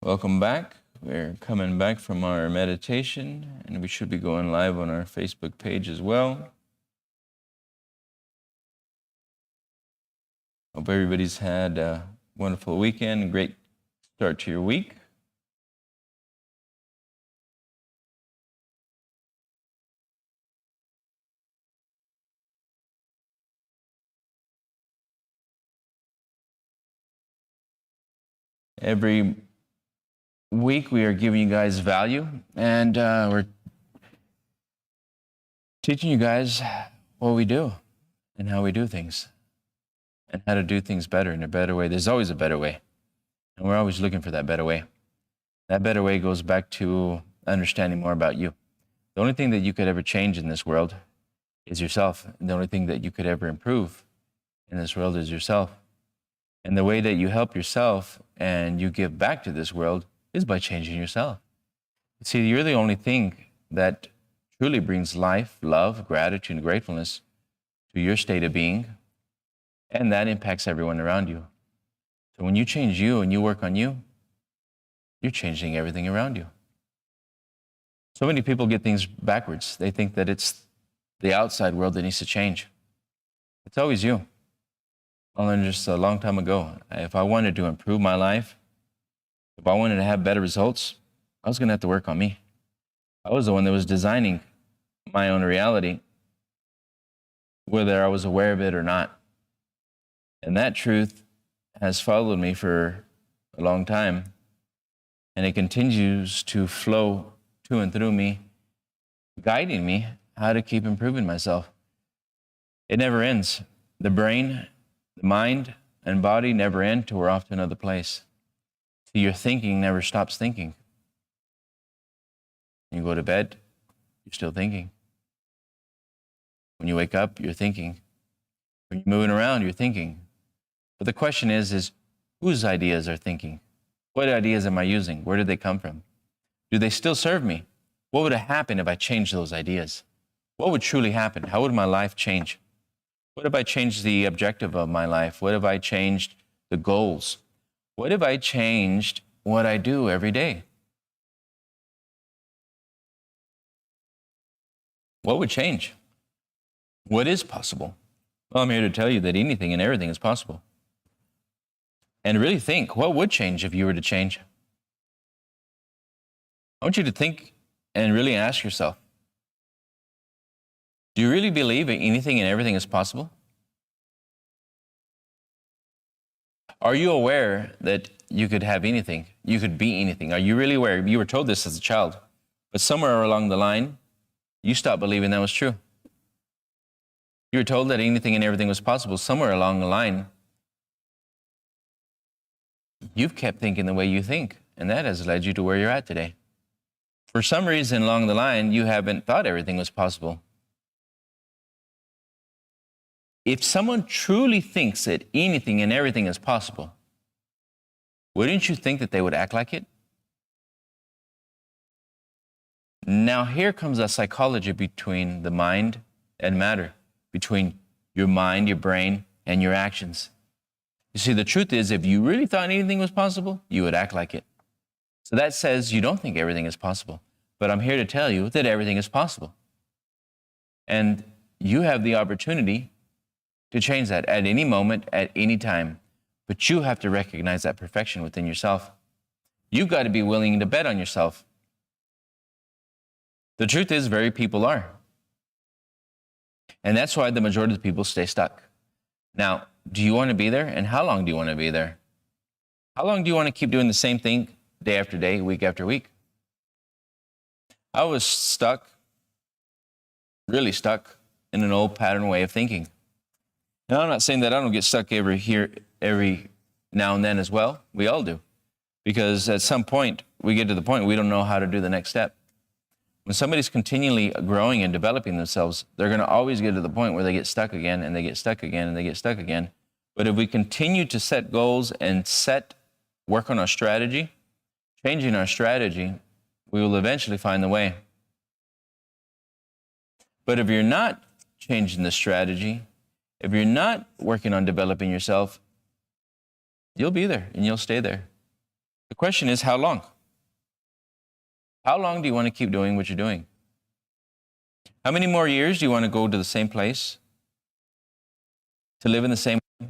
Welcome back. We're coming back from our meditation, and we should be going live on our Facebook page as well. Hope everybody's had a wonderful weekend, a great start to your week. Every week we are giving you guys value, and we're teaching you guys what we do and how we do things and how to do things better in a better way. There's always a better way, and we're always looking for that better way. That better way goes back to understanding more about you. The only thing that you could ever change in this world is yourself. And the only thing that you could ever improve in this world is yourself. And the way that you help yourself and you give back to this world is by changing yourself. See, you're the only thing that truly brings life, love, gratitude, and gratefulness to your state of being, and that impacts everyone around you. So when you change you and you work on you, you're changing everything around you. So many people get things backwards. They think that it's the outside world that needs to change. It's always you. I learned just a long time ago, if I wanted to improve my life, if I wanted to have better results, I was going to have to work on me. I was the one that was designing my own reality, whether I was aware of it or not. And that truth has followed me for a long time, and it continues to flow to and through me, guiding me how to keep improving myself. It never ends. The brain, the mind, and body never end till we're off to another place. So your thinking never stops thinking. When you go to bed, you're still thinking. When you wake up, you're thinking. When you're moving around, you're thinking. But the question is whose ideas are thinking? What ideas am I using? Where did they come from? Do they still serve me? What would have happened if I changed those ideas? What would truly happen? How would my life change? What if I changed the objective of my life? What if I changed the goals? What if I changed what I do every day? What would change? What is possible? Well, I'm here to tell you that anything and everything is possible. And really think, what would change if you were to change? I want you to think and really ask yourself, do you really believe that anything and everything is possible? Are you aware that you could have anything? You could be anything? Are you really aware? You were told this as a child, but somewhere along the line, you stopped believing that was true. You were told that anything and everything was possible. Somewhere along the line, you've kept thinking the way you think, and that has led you to where you're at today. For some reason along the line, you haven't thought everything was possible. If someone truly thinks that anything and everything is possible, wouldn't you think that they would act like it? Now here comes a psychology between the mind and matter, between your mind, your brain, and your actions. You see, the truth is, if you really thought anything was possible, you would act like it. So that says you don't think everything is possible. But I'm here to tell you that everything is possible. And you have the opportunity to change that at any moment, at any time. But you have to recognize that perfection within yourself. You've got to be willing to bet on yourself. The truth is, very people are. And that's why the majority of the people stay stuck. Now, do you want to be there? And how long do you want to be there? How long do you want to keep doing the same thing day after day, week after week? I was stuck, really stuck, in an old pattern way of thinking. Now, I'm not saying that I don't get stuck every now and then as well. We all do. Because at some point, we get to the point we don't know how to do the next step. When somebody's continually growing and developing themselves, they're going to always get to the point where they get stuck again, and they get stuck again, and they get stuck again. But if we continue to set goals and work on our strategy, changing our strategy, we will eventually find the way. But if you're not changing the strategy, if you're not working on developing yourself, you'll be there and you'll stay there. The question is, how long? How long do you want to keep doing what you're doing? How many more years do you want to go to the same place, to live in the same way,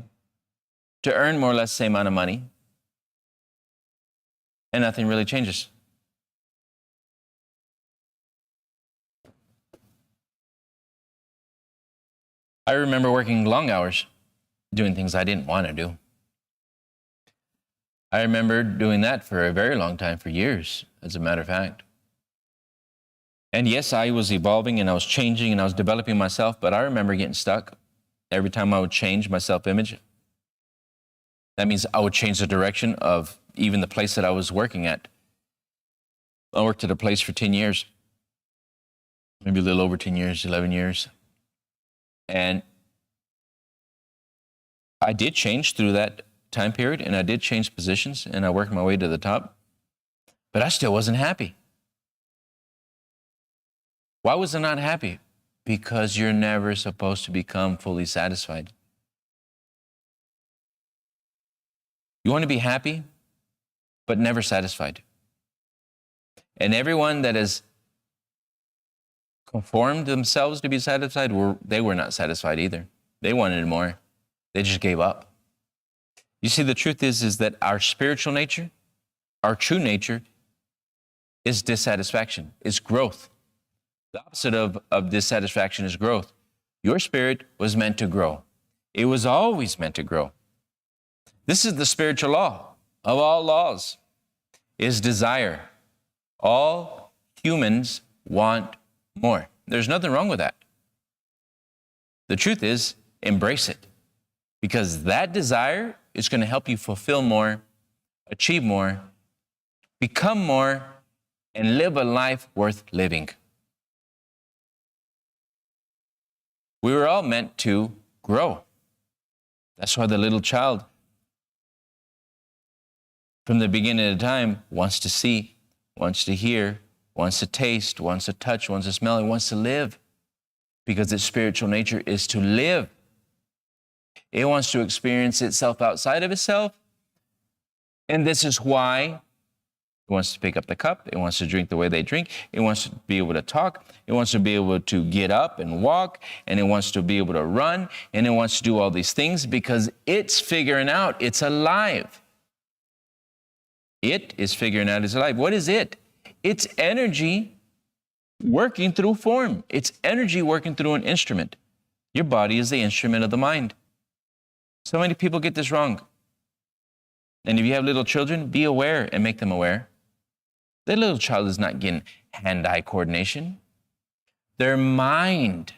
to earn more or less the same amount of money, and nothing really changes? I remember working long hours, doing things I didn't want to do. I remember doing that for a very long time, for years, as a matter of fact. And yes, I was evolving and I was changing and I was developing myself, but I remember getting stuck. Every time I would change my self-image, that means I would change the direction of even the place that I was working at. I worked at a place for 10 years, maybe a little over 10 years, 11 years. And I did change through that time period, and I did change positions, and I worked my way to the top, but I still wasn't happy. Why was I not happy? Because you're never supposed to become fully satisfied. You want to be happy, but never satisfied. And everyone that has conformed themselves to be satisfied, they were not satisfied either. They wanted more. They just gave up. You see, the truth is that our spiritual nature, our true nature, is dissatisfaction, is growth. The opposite of dissatisfaction is growth. Your spirit was meant to grow. It was always meant to grow. This is the spiritual law of all laws, is desire. All humans want more. There's nothing wrong with that. The truth is, embrace it, because that desire is going to help you fulfill more, achieve more, become more, and live a life worth living. We were all meant to grow. That's why the little child, from the beginning of time, wants to see, wants to hear, wants to taste, wants to touch, wants to smell, and wants to live, because its spiritual nature is to live. It wants to experience itself outside of itself, and this is why it wants to pick up the cup. It wants to drink the way they drink. It wants to be able to talk. It wants to be able to get up and walk, and it wants to be able to run, and it wants to do all these things because it's figuring out it's alive. It is figuring out it's alive. What is it? It's energy working through form. It's energy working through an instrument. Your body is the instrument of the mind. So many people get this wrong. And if you have little children, be aware and make them aware. Their little child is not getting hand-eye coordination. Their mind,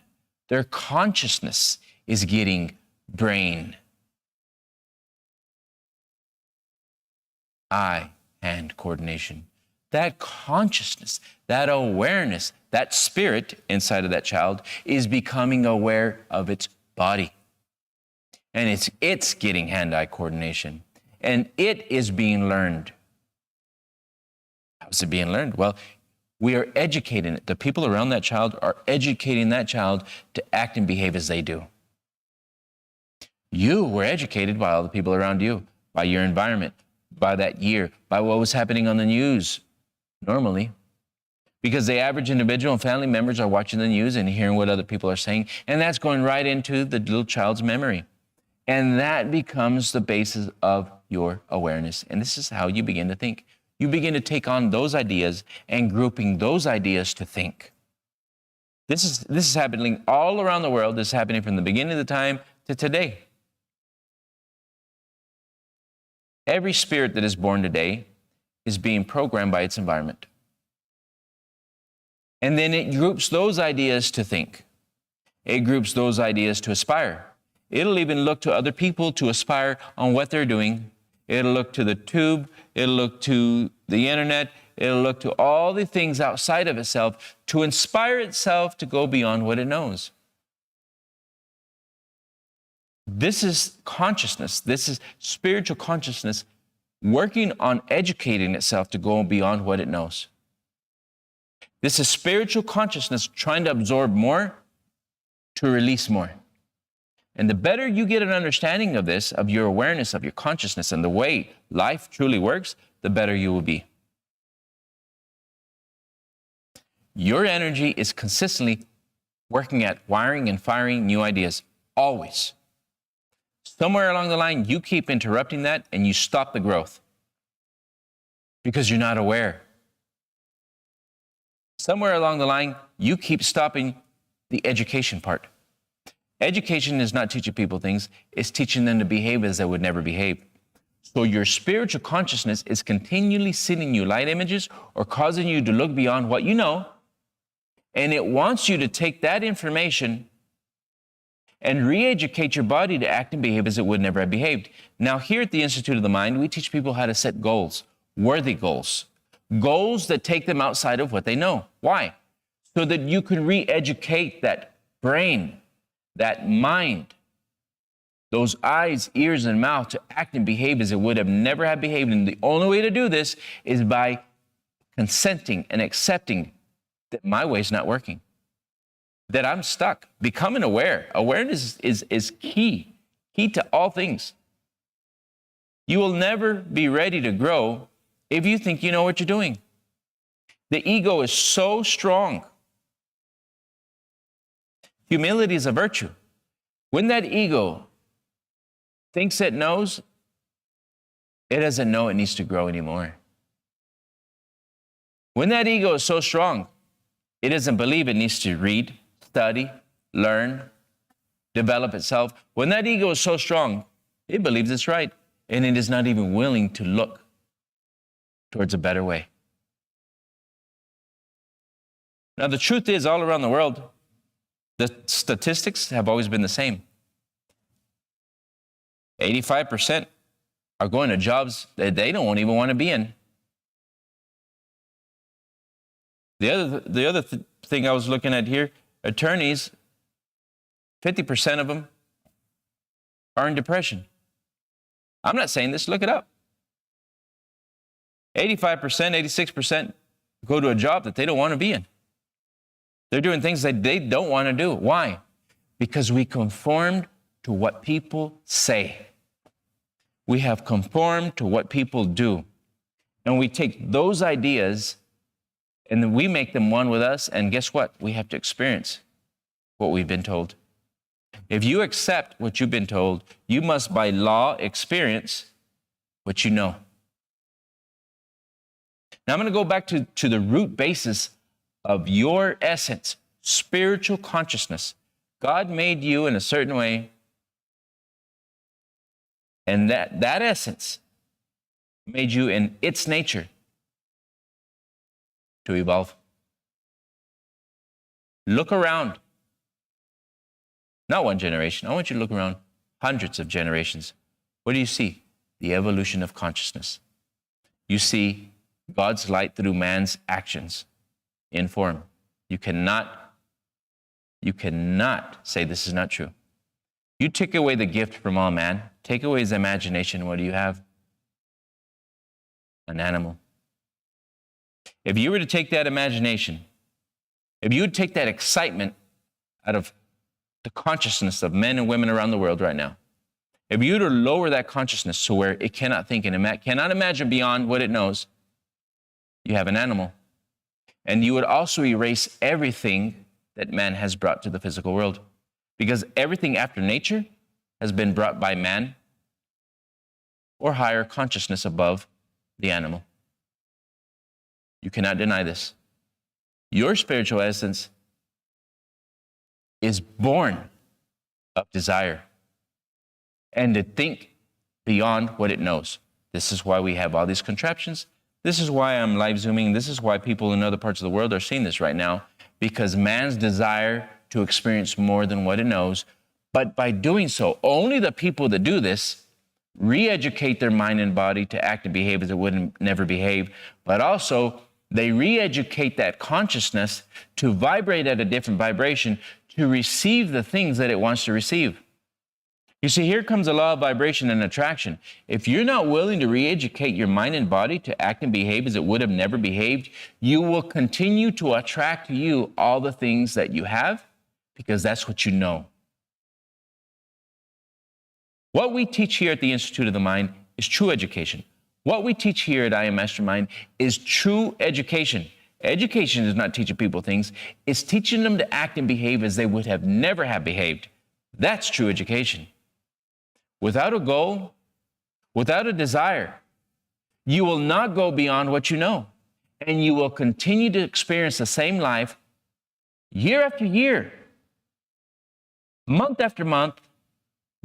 their consciousness is getting brain, eye-hand coordination. That consciousness, that awareness, that spirit inside of that child is becoming aware of its body. And it's getting hand-eye coordination. And it is being learned. How's it being learned? Well, we are educating it. The people around that child are educating that child to act and behave as they do. You were educated by all the people around you, by your environment, by that year, by what was happening on the news normally. Because the average individual and family members are watching the news and hearing what other people are saying, and that's going right into the little child's memory. And that becomes the basis of your awareness. And this is how you begin to think. You begin to take on those ideas and grouping those ideas to think. This is happening all around the world. This is happening from the beginning of the time to today. Every spirit that is born today is being programmed by its environment. And then it groups those ideas to think. It groups those ideas to aspire. It'll even look to other people to aspire on what they're doing. It'll look to the tube. It'll look to the internet. It'll look to all the things outside of itself to inspire itself to go beyond what it knows. This is consciousness. This is spiritual consciousness working on educating itself to go beyond what it knows. This is spiritual consciousness trying to absorb more to release more. And the better you get an understanding of this, of your awareness, of your consciousness, and the way life truly works, the better you will be. Your energy is consistently working at wiring and firing new ideas, always. Somewhere along the line, you keep interrupting that and you stop the growth because you're not aware. Somewhere along the line, you keep stopping the education part. Education is not teaching people things, it's teaching them to behave as they would never behave. So your spiritual consciousness is continually sending you light images or causing you to look beyond what you know, and it wants you to take that information and re-educate your body to act and behave as it would never have behaved. Now, here at the Institute of the Mind, we teach people how to set goals, worthy goals, goals that take them outside of what they know. Why? So that you can re-educate that brain, that mind, those eyes, ears, and mouth to act and behave as it would have never have behaved. And the only way to do this is by consenting and accepting that my way is not working, that I'm stuck, becoming aware. Awareness is key to all things. You will never be ready to grow if you think you know what you're doing. The ego is so strong. Humility is a virtue. When that ego thinks it knows, it doesn't know it needs to grow anymore. When that ego is so strong, it doesn't believe it needs to read, study, learn, develop itself. When that ego is so strong, it believes it's right, and it is not even willing to look towards a better way. Now, the truth is, all around the world, the statistics have always been the same. 85% are going to jobs that they don't even want to be in. The other thing I was looking at here, attorneys, 50% of them are in depression. I'm not saying this, look it up. 85%, 86% go to a job that they don't want to be in. They're doing things that they don't want to do. Why? Because we conformed to what people say. We have conformed to what people do. And we take those ideas and then we make them one with us, and guess what? We have to experience what we've been told. If you accept what you've been told, you must by law experience what you know. Now I'm going to go back to the root basis of your essence, spiritual consciousness. God made you in a certain way, and that essence made you in its nature to evolve. Look around. Not one generation. I want you to look around hundreds of generations. What do you see? The evolution of consciousness. You see God's light through man's actions in form. You cannot say this is not true. You take away the gift from all man, take away his imagination, what do you have? An animal. If you were to take that imagination, if you would take that excitement out of the consciousness of men and women around the world right now, if you were to lower that consciousness to where it cannot think and cannot imagine beyond what it knows, you have an animal. And you would also erase everything that man has brought to the physical world. Because everything after nature has been brought by man or higher consciousness above the animal. You cannot deny this. Your spiritual essence is born of desire and to think beyond what it knows. This is why we have all these contraptions. This is why I'm live zooming. This is why people in other parts of the world are seeing this right now, because man's desire to experience more than what it knows. But by doing so, only the people that do this re-educate their mind and body to act and behave as it would never behave, but also they re-educate that consciousness to vibrate at a different vibration to receive the things that it wants to receive. You see, here comes the law of vibration and attraction. If you're not willing to re-educate your mind and body to act and behave as it would have never behaved, you will continue to attract to you all the things that you have because that's what you know. What we teach here at the Institute of the Mind is true education. What we teach here at I Am Mastermind is true education. Education is not teaching people things. It's teaching them to act and behave as they would have never have behaved. That's true education. Without a goal, without a desire, you will not go beyond what you know. And you will continue to experience the same life year after year, month after month,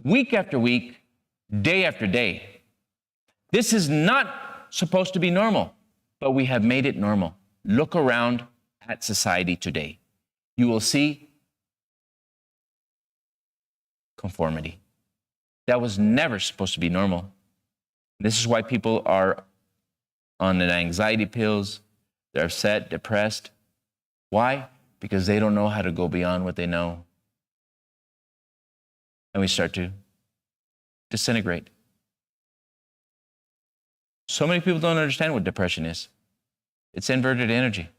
week after week, day after day. This is not supposed to be normal, but we have made it normal. Look around at society today. You will see conformity. That was never supposed to be normal. This is why people are on the anxiety pills. They're upset, depressed. Why? Because they don't know how to go beyond what they know. And we start to disintegrate. So many people don't understand what depression is. It's inverted energy.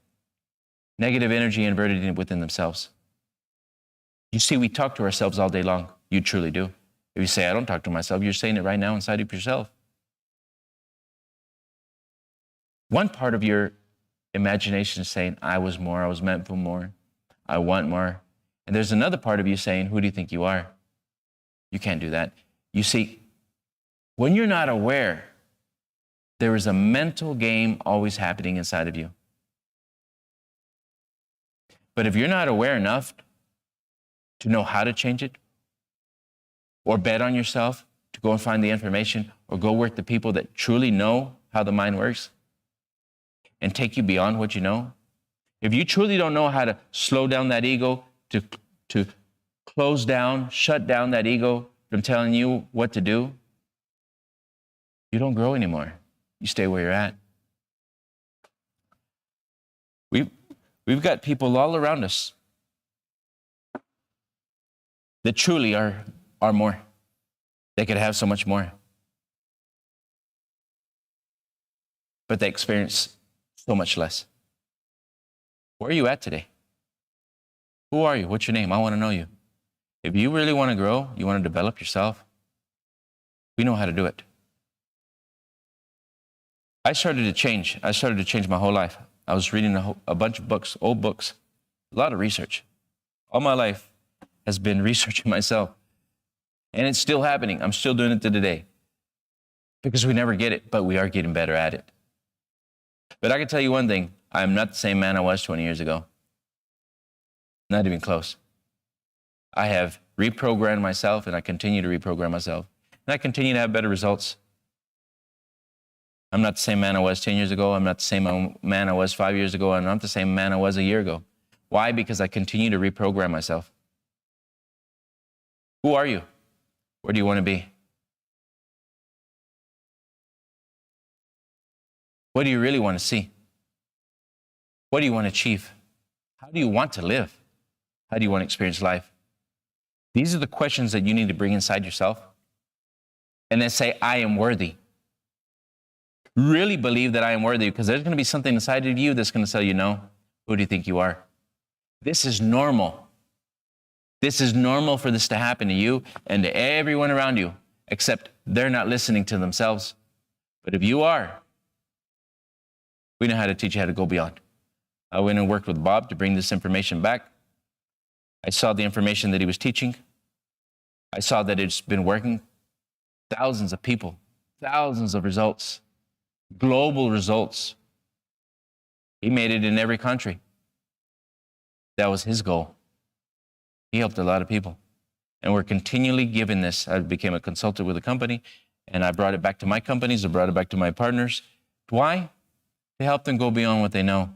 Negative energy inverted within themselves. You see, we talk to ourselves all day long. You truly do. If you say, I don't talk to myself, you're saying it right now inside of yourself. One part of your imagination is saying, I was more, I was meant for more, I want more. And there's another part of you saying, who do you think you are? You can't do that. You see, when you're not aware, there is a mental game always happening inside of you. But if you're not aware enough to know how to change it, or bet on yourself to go and find the information, or go with the people that truly know how the mind works and take you beyond what you know, if you truly don't know how to slow down that ego, to close down, shut down that ego from telling you what to do, you don't grow anymore. You stay where you're at. We've got people all around us that truly are more. They could have so much more. But they experience so much less. Where are you at today? Who are you? What's your name? I want to know you. If you really want to grow, you want to develop yourself, we know how to do it. I started to change my whole life. I was reading a bunch of books, old books, a lot of research. All my life has been researching myself. And it's still happening. I'm still doing it to today. Because we never get it, but we are getting better at it. But I can tell you one thing. I am not the same man I was 20 years ago. Not even close. I have reprogrammed myself, and I continue to reprogram myself. And I continue to have better results. I'm not the same man I was 10 years ago. I'm not the same man I was 5 years ago. I'm not the same man I was a year ago. Why? Because I continue to reprogram myself. Who are you? Where do you want to be? What do you really want to see? What do you want to achieve? How do you want to live? How do you want to experience life? These are the questions that you need to bring inside yourself. And then say, I am worthy. Really believe that I am worthy, because there's going to be something inside of you that's going to tell you, no, who do you think you are? This is normal. This is normal for this to happen to you and to everyone around you, except they're not listening to themselves. But if you are, we know how to teach you how to go beyond. I went and worked with Bob to bring this information back. I saw the information that he was teaching. I saw that it's been working. Thousands of people, thousands of results, global results. He made it in every country. That was his goal. He helped a lot of people. And we're continually giving this. I became a consultant with a company, and I brought it back to my companies. I brought it back to my partners. Why? To help them go beyond what they know.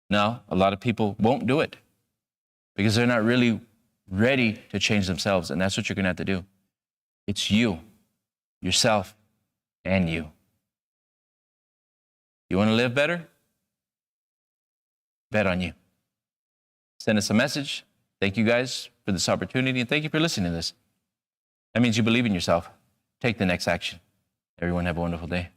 Now, a lot of people won't do it because they're not really ready to change themselves, and that's what you're going to have to do. It's you, yourself, and you. You want to live better? Bet on you. Send us a message. Thank you guys for this opportunity, and thank you for listening to this. That means you believe in yourself. Take the next action. Everyone have a wonderful day.